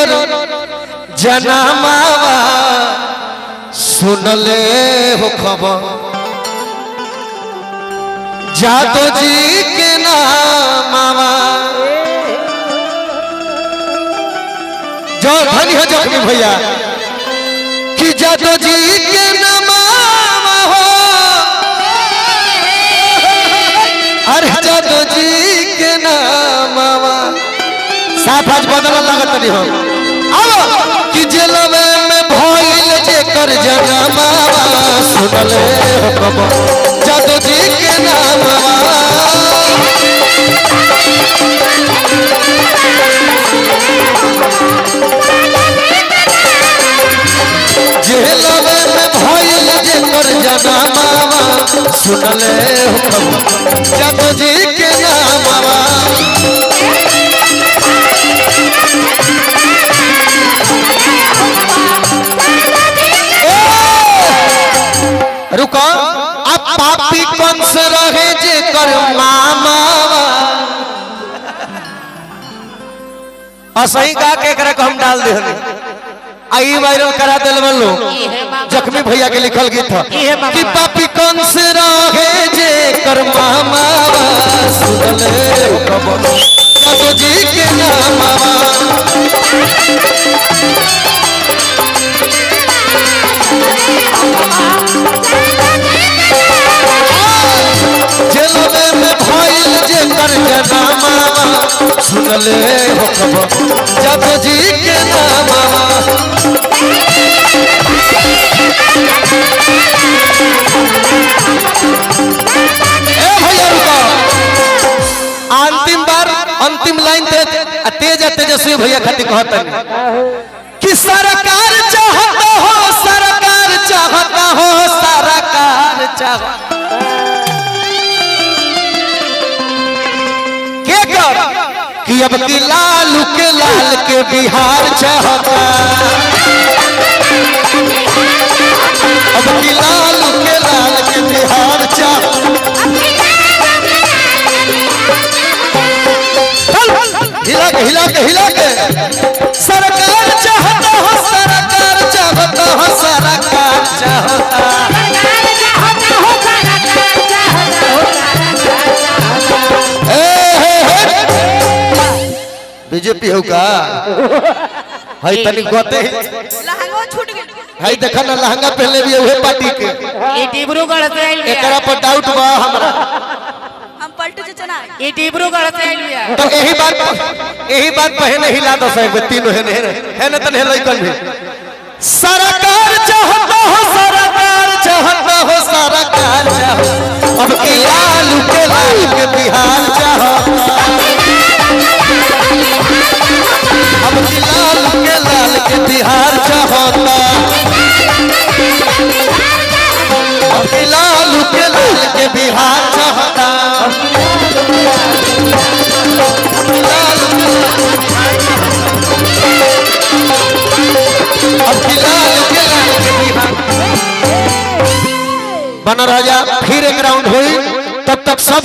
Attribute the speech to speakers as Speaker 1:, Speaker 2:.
Speaker 1: कर जनामावा सुनले हो खबर जादो जी के नामावा जो धनी हो जख्मी भैया कि जादो जी के नामावा हो अरे जादो जी के नामावा साफ आज बदल लगत नहीं हो अब कि जेलवे में भइल जे कर जनामावा सुनले हो खबर जादो जी के नामावा जेलवे में भइल जे कर जनामावा सुनले हो खबर जादो जी के नामावा रुको अब पापी कौन से रहे जे कर मामावा असही का के करे को हम डाल दे आई वायरल करा देल बल्लो जख्मी भैया के लिखल गीत था कि पापी कौन से रहे जे कर मामावा सुनले हो खबर जादो जी के नामावा जेलवे में भइल जे कर जनामावा सुनले हो खबर जादो जी के नामावा ए भैया रुको अंतिम लाइन तेज तेजस्वी भैया खातिर कहतन कि सरकार चाहता हो सरकार चाहता हो सरकार चाहता के कर कि अब की लालू के लाल के बिहार चाहता अब की लालू के लाल के बिहार चाहता हिला के सरकार चाहता हो सरकार चाहता हो सरकार चाहता बीजेपी हो का हई तनी गोते
Speaker 2: लहंगा छूट गेल
Speaker 1: हई देखा ना लहंगा पहले भी उहे पार्टी के
Speaker 3: ये डिब्रूगढ़ से आइल
Speaker 1: एकरा पर डाउट बा हमरा
Speaker 2: हम पलटू चचना
Speaker 3: ये डिब्रूगढ़ से आइल बिया
Speaker 1: तो यही बात पहले हिला दो साहब तीनों है ना तने लइकन भी सरकार चाहता हो सरकार चाहता हो सरकार चाहता अब की लालू के लाल के बिहार चाहता अब की लालू के लाल के बिहार चाहता अब की लालू के लाल के बिहार चाहता बना राजा फिर एक राउंड हुई तब तक सब